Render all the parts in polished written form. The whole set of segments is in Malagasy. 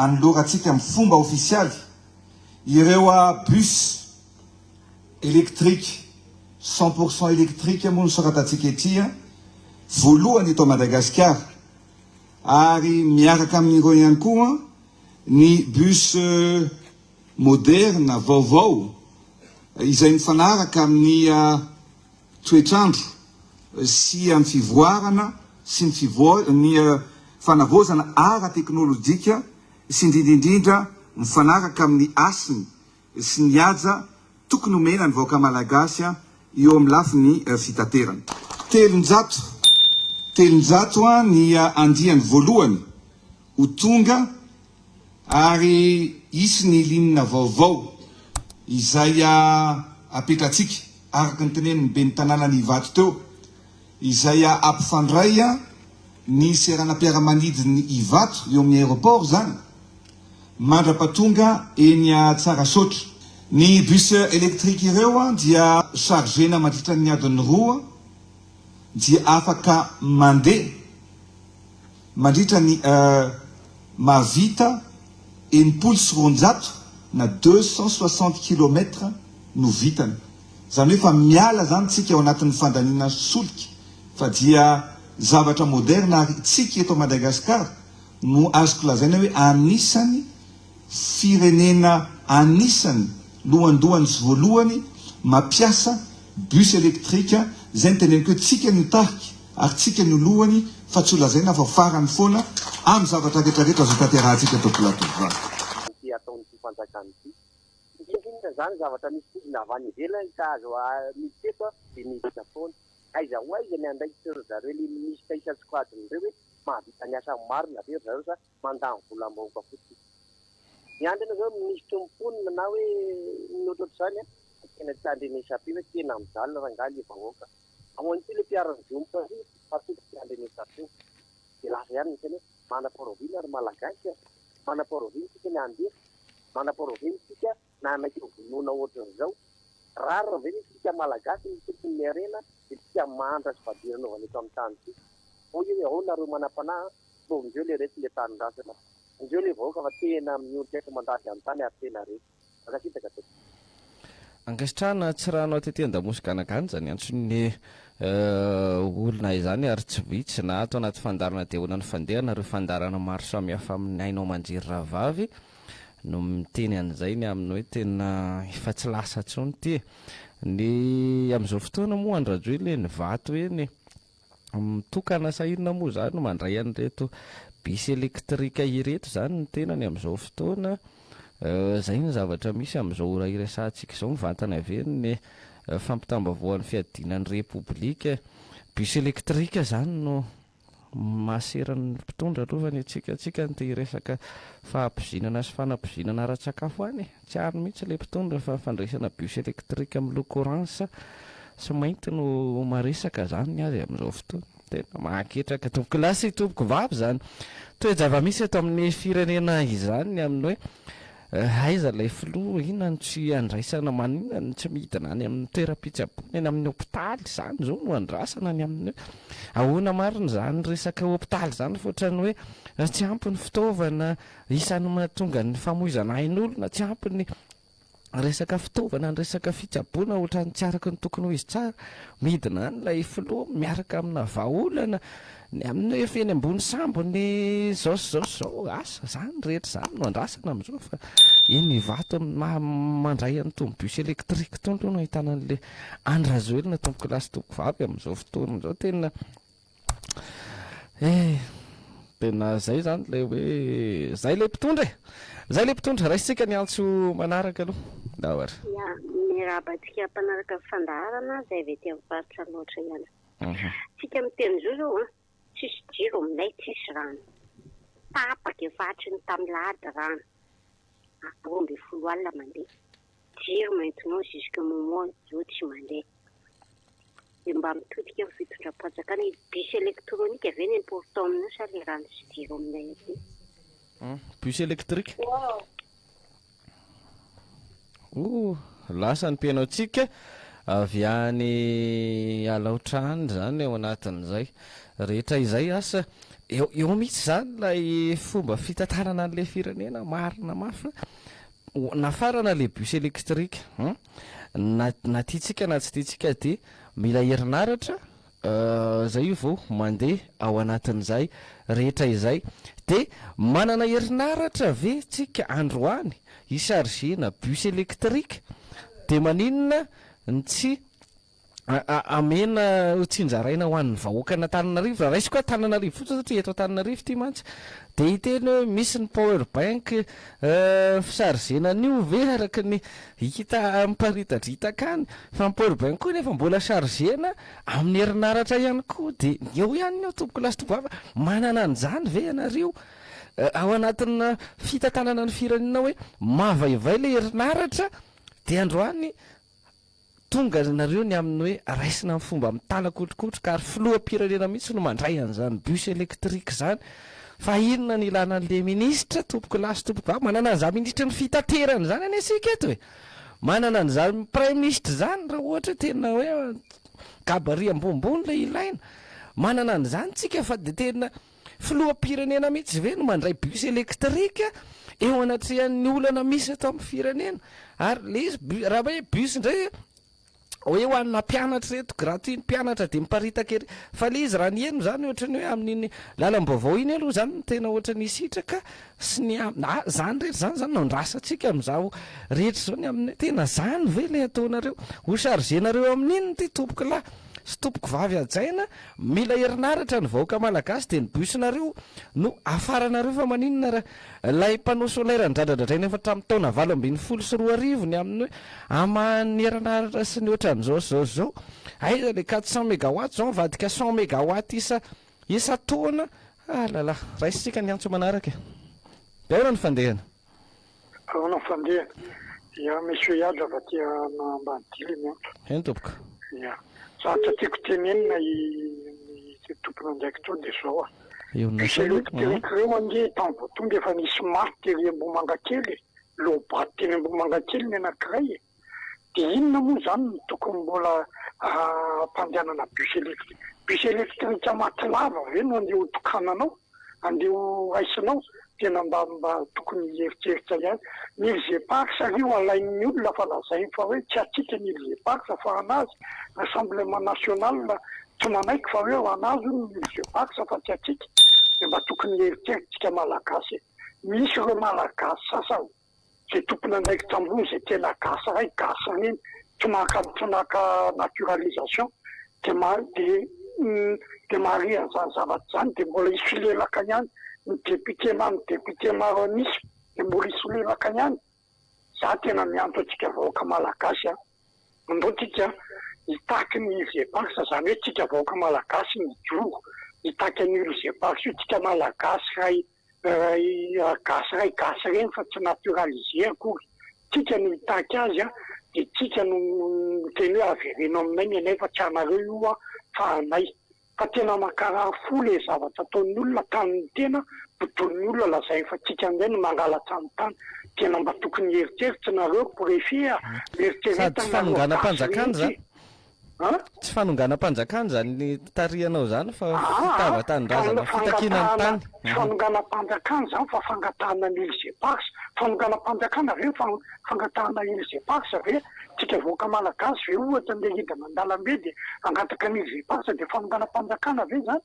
anolorantsika amin'ny fomba ofisialy ireo bus électrique 100% électrique moa nosoratantsika ety voalohany eto Madagasikara, ary miaraka amin'ireo ihany koa ny bus moderne vaovao izay mifanaraka amin'ny toetrandro sy amin'ny fivoarana sy ny fanavozana ara-teknôlôjika sy indrindrindrindra mifanaraka amin'ny asiny sy ny aja tokony omena ny vahoaka malagasy eo amin'ny lafiny fitaterana. Telonjato ny andiany voalohany ho tonga, ary isy ny linina vaovao izay apetratsika araka ny teneniny be ny tanàna ny Ivato teo, izay ampifandray ny seranam-piaramanidiny Ivato eo amin'ny aéroport zany mandra-patonga eny Tsarasotra. Ny bus électrique ireo dia chargena mandritra ny adiny 2 dia afaka mandeha mandritra ny mahavita 900 na 260 km no vitany. Zany hoe fa miala zany tsika ao anatin'ny fandanina solika, fa dia zavatra moderna ary tsika eto Madagasikara no azoko lazaina hoe anisany firenena, anisany lohandohany sy voalohany mampiasa bus électrique. Zay ny teneniko hoe tsika ny tariky ary tsika ny lohany, fa tsy lazaina fa farany foana amin'ny zavatra rehetrarehetra azo tanterantsika eto plateau. Ataon'ity fanjakana ity indrindra zany zavatra misy tozina avy any ivelany ka azo misy eto dia miditra foana aiza ho aiza ny andraikitra zareo le misy isatsokadiny reo hoe mahavita ny asa marina aveo zareo sa mandany volam-bahoaka fotsiny. Ny andrina zao misy tomponina na hoe nototr'izany tena tsy andrenesapi hoe tena mijalina rangaly vahoaka amoan'ity le mpiarany jompa fatoko tsy andrenesapio dia lasa ihany ny tena manam-parovina ary malagasy manam-parovina tsika ny andefa, manam-parovina tsika na anaiky vonoina ohatran'izao rarina ve tsika malagasy ny tokony ny arena dia tsika mandra sy vadirana ao eto amin'ny tany ity. Hoy hoe ahoana reo manam-panahy indreo le resy le tanin-drasana, indreo le vahoaka fa tena miondry aiko mandady amin'ny tany ary tena resy akasitaka to angasitrana tsy rahanao teteny damosy-ganagany zany antsony olona izany ary tsy vitsy na ato anaty fandarana dia hoana ny fandehana reo fandarana maro samihafa amin'ny ainao manjery rahavavy no miteny an'izay ny amin'ny hoe tena efa tsy lasa tsony ty. Ny amin'izao fotoana moa andrajo ile ny vato eny mitokana sahirina moa zany no mandray an'ireto bus électrika ireto zany ny tenany amin'izao fotoana. Zay ny zavatra misy amin'izao ora iresantsika izao mivantana avy ny fampitambavoan'ny fiadinan'ny repoblika. Bus électrika zany no mahaseran'ny mpitondra alovany atsika ny te hiresaka fahampizinana sy fanampizinana ara-tsakafo any. Tsy ary mihitsy le mpitondra fa fandraisana bus électrika miloko orange sy mainty no maresaka zany azy amin'izao fotoana. Tena mahaketraka tompoko lasy tompoko vavy zany. Toe-java misy eto amin'ny firenena izany amin'ny hoe aiza ilay filoha inona no tsy andraisana maninona no tsy midina any amin'ny toeram-pitsaboana eny amin'ny hôpitaly zany zao no andrasana any amin'ny ahoana marina zany resaka hôpitaly zany fotrany hoe tsy ampy ny fitaovana isan'ny mahatonga ny famoizana ain'olona, tsy ampy ny resaka fitaovana ny resaka fitsaboana ohatrany tsy araka ny tokony ho izy tsara. Midina any ilay filoha miaraka amina vahaolana ny amin'ny hoe feny ambony sambony zao asa zany rehetra zany no andrasana amin'izao fa eny Ivato mandray an'ny tombo bus électrique tontolo no ahitana an'le andrazoelina tompoko lasy tompoko vavy amin'izao fotoana izao tena tena zay zany le hoe zay le mpitondra raisitsika ny antso manaraka aloha dahoara mirabantsika mpanaraka fandarana zay avy ety amin'ny faritra loatra ihany tsika miteny zao tsisy jiro aminay tsisy rano tapaka efatry ny tamilahady rano 12 alina mandeha jiro maintenant jusque moment zao tsy mandeha dia mba mitodika amin'ny fitondram-panjakana bus électronique avy eny important aminao sa le rano sy jiro aminay aty bus électrique lasa ny mpianao tsika avy any alaotrany zany ao anatin'izay rehetra izay asa eo mihitsy zany lay fomba fitantanana an'le firenena marina mafy nafarana le bus électrique na tiatsika na tsy tiatsika de mila herinaratra zay io vao mandeha ao anatin'izay rehetra izay de manana herinaratra ve tsika androany hisargena bus électrique de maninona tsy amena tsinjaraina ho an'ny vahoaka Antananarivo raha raisiko Antananarivo fotsiny satria eto Antananarivo ty mantsy de hiteny hoe misy ny power bank fisargena an'io ve araka ny hita miparitadritaka any fa ny power bank koa nefa mbola sargena amin'ny herinaratra ihany koa de eo ihany eo tompoko lasy tovava manana an'izany ve ianareo ao anatin'ny fitantanana ny firenena hoe mavaivay le herinaratra de androany tonga nareo ny amin'ny hoe raisina amin'ny fomba mitalakotrokotroka ary filoham-pirenena mihitsy no mandray an'izany bus électrique zany fa inona ny ilana an'le ministra tompoko lasy tompoko manana an'izany ministra ny fitaterana zany any asika eto hoe manana an'izany prime ministre zany raha ohatra tena hoe gabaria ambonimbony le ilaina manana an'izany tsika fa de tena filoham-pirenena mihitsy ve no mandray bus électrique eo anatrehan'ny olana misy atao amin'ny firenena ary le izy raha hoe bus indray hoe ho anna mpianatra reto gratuit ny mpianatra de miparitaka ery fa le izy raha ny eno zany ohatrany hoe amin'iny lalam-baovao iny aloha zany tena ohatrany isitraka sy ny zany rehetra zany nondrasatsika amin'izao rehetra zao ny amin'ny tena zany ve le ataonareo ho sargenareo amin'iny ty tompoko lahy sy tompoko vavy ajaina mila herinaratra ny vahoaka malagasy de ny busnareo no afaranareo fa maninona raha lay mpanao solaire ndradradradraina efa hatramin'ny taona 8 ny amin'ny hoe aman'ny herinaratra sy ny ohatran'izao zao aiza le 400 mégawatt zao mivadika 100 mégawatt isa taona alala raisitsika ny antso manaraka de aona ny fandehana aona ny fandehana ya monsieur Yadra va tia nambadily ny antso eny tompoko ya zatra tiako tenenina tompona ndraiky to de zao bus électrique reo ange tambo tonga efa nisy marque ery Ambomangakely lobat teny Ambomangakely ny anankiray de inona moa zany no tokony mbola mpandehanana bus électrique matilava ve no andeha ho tokananao andeha ho raisinao tena mba tokony hieritseritra ihany ny Irzepax rio alain'ny olona fa lazainy fa hoe tsy atsika ny Irzepax fa anazy Rassemblement national tsy manaiky fa hoe anazy ny Irzepax fa tsy atsika de mba tokony hieritseritsika malagasy misy ireo malagasy sasany zay tompona andraiky tambony zay tena gasa ray gasa reny tsy maka naturalisation de mari an'izany zavatra zany de mbola isolelaka ihany ny député maro anisy de mbola isolelaka ihany za tena mianto atsika vahoaka malagasy andro tika hitaky ny Irzepax zany hoe tsika vahoaka malagasy ny joro hitaky ny Irzepax io tsika malagasy ray gasy reny fa tsy naturalisé akory tsika no hitaky azy de tsika no teny hoe avereno aminay nenefa tsy anareo io fa anay fa tena makarary fo le zavatra ataon'ny olona taniny tena botolon'ny olona lazay fa tsika amin'izay no mangalatsy amin'ny tany tena mba tokony heritreritra nareo préfet eritreretana fanonganam-panjakana zany tsy fanonganam-panjakana zany tarihanao zany fa fitavatany-drazana fitakinany tany fanonganam-panjakana zany fa fangatahana ny Irzepax fanonganam-panjakana ve fangatahana Irzepax ve tsika voaka malagasy ve ohatra nde hida mandalambe de angataka ny Irzepax de fanonganam-panjakana ve zany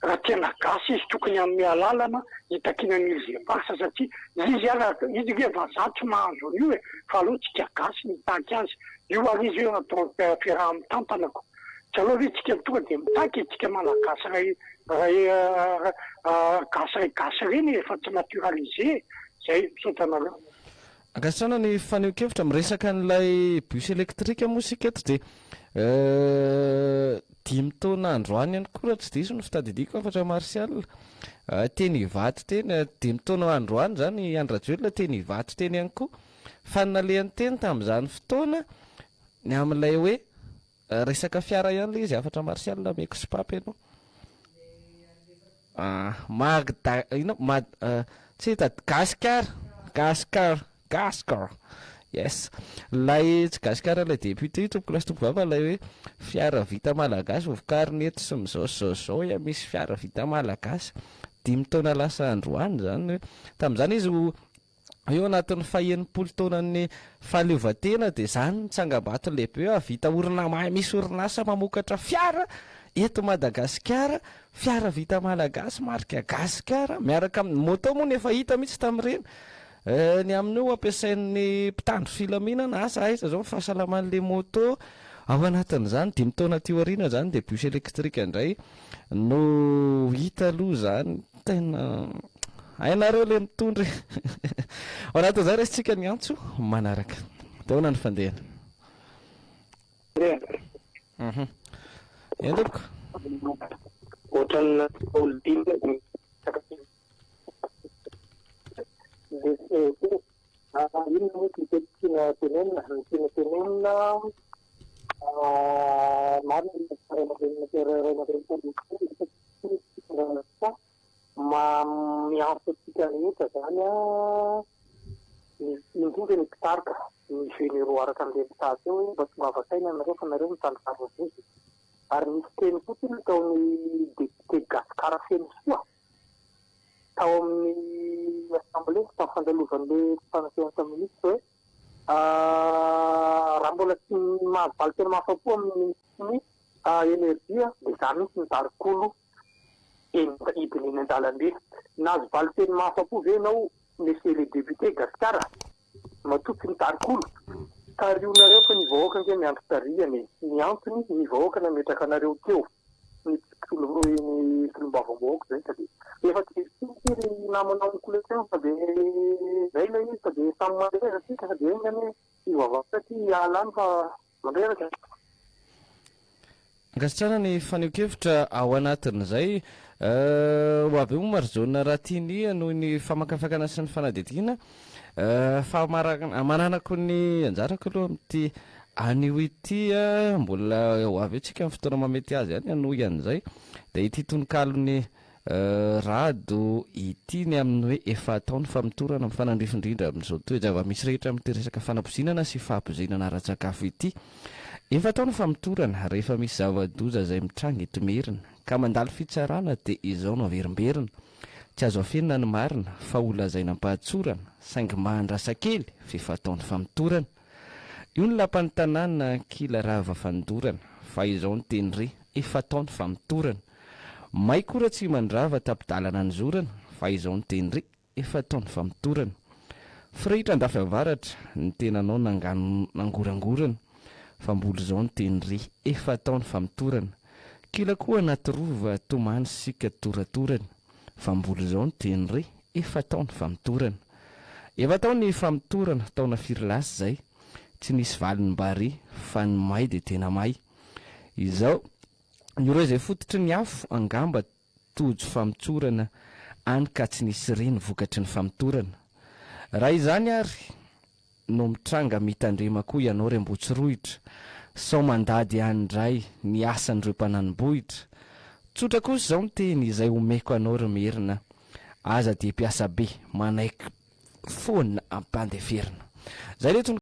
raha tena gasy izy tokony amin'ny alalana hitakina ny Irzepax satria izy ge vazatsy mahazo an'io fa aloha tsika gasy mitaky azy io ary izy io atao fiaraha mitampanako tsy aloha ve tsika tonga de mitaky tsika malagasy gasy reny efa tsy naturalisé zay misotanareo ankatrana ny faneho-kevitra miresaka n'ilay bus électrique moa sika eto de 5 taona androany ihany koa raha tsy diso ny fitadidiko afatra marsial teny hivaty teny 5 taona androany zany andrajoelona teny hivaty teny ihany koa fa nalehany teny tamin'izany fotoana ny amin'ilay hoe resaka fiara ihany le izy afatra marsial meko sipapy ianao magda ino tsy hita Gaskar Yes, lay tsy gasikara ilay député tompoko lasy vava lay hoe fiara vita malagasy vokariny eto sy mizao misy fiara vita malagasy 5 taona lasa androany zany tamin'izany izy eo anatin'ny faha-80 taonan'ny fahaleovan-tena dia zany tsangam-bato lehibe vita misy orinasa mamokatra fiara eto Madagasikara, fiara vita malagasy marika gasikara miaraka amin'ny moto moa nefa hita mihitsy tamin'ireny ny amin'io ampiasain'ny mpitandro filaminana asa aiza zao fahasalaman'le moto ao anatin'izany 5 taona tioariana zany dia bus elektrika indray no hita aloha zany tena hainareo le mitondry ao anatin'izany resitsika ny antso manaraka taona ny fandehana entoko ohatran'ny politika inona moa tiana tenenina miantotsika rehetra zany indrindra ny mpitarika ny généraux araka an'le mitady eo mba tonga avasaina nareo fa nareo mitandrikaro vozy ary misy teny fotsiny taon'ny député gasikara feno soa tao amin'ny assemblée tamin'ny fandalovana mpanasiasa minisitra hoe raha mbola tsy mahavaly tena mahafapo amin'ny energia dia za mihitsy mitarikolo idiny eny an-dalambe nahazo valy teny mahafapo ve ianao monsieur le député gasikara matoky mitarikolo tariona fa ny vahoaka nge miandro tarihany ny antony ny vahoaka nametraka anareo teo ny filombavambahoaka zay sady efa tiry namanao ny collection fa dia zay ilay izy fa dia samy mandreraka sika fa dia engany ivavaka ty alany fa mandreraka ankasitrana ny faneho-kevitra ao anatin'izay ho avy eo marzona raha tiany noho ny famakafakana sy ny fanadidina mananako ny anjarako aloha amin'ity anio ity mbola ho avy eo tsika amin'ny fotoana mamety azy any anohy an'izay dia ity tononkalony rado ity ny amin'ny hoe efa ataony famitorana amin'ny fanandrifindrindra amin'izao toejava misy rehetra amin'ity resaka fanapozinana sy fahapozinana ara-tsakafo ity efa ataony famitorana rehefa misy zava-doza izay mitranga itomerina ka mandalo fitsarana dia izao no averimberina tsy azo afenina ny marina fa olazaina mpahatsorana saingy mahandrasa-kely fefa ataony famitorana io ny lampany tanàna kila rava fandorana fa izao ny teny re efa ataony famitorana may kora tsy mandrava tapidalana ny zorana fa izao ny teny re efa ataony famitorana firehitra andafy avaratra ny tenanao nangorangorana fa mbola izao ny teny re efa ataony famitorana kila koa anaty rova tomany sika toratorana fa mbola izao ny teny re efa ataony famitorana efa ataony famitorana taona firilasy zay tsy nisy valiny mbare fa ny may dia tena may izao ireo izay fototry ny afo angamba tojo famitsorana any ka tsy nisy reny vokatry ny famitorana raha izany ary no mitranga mitandrema koa ianao rembotsirohitra sao mandady andray ny asan'ireo mpananim-bohitra tsotra kosa izao ny teny izay omeko anao rymerina aza dia mpiasa be manaiky foana ampandeferina zay reto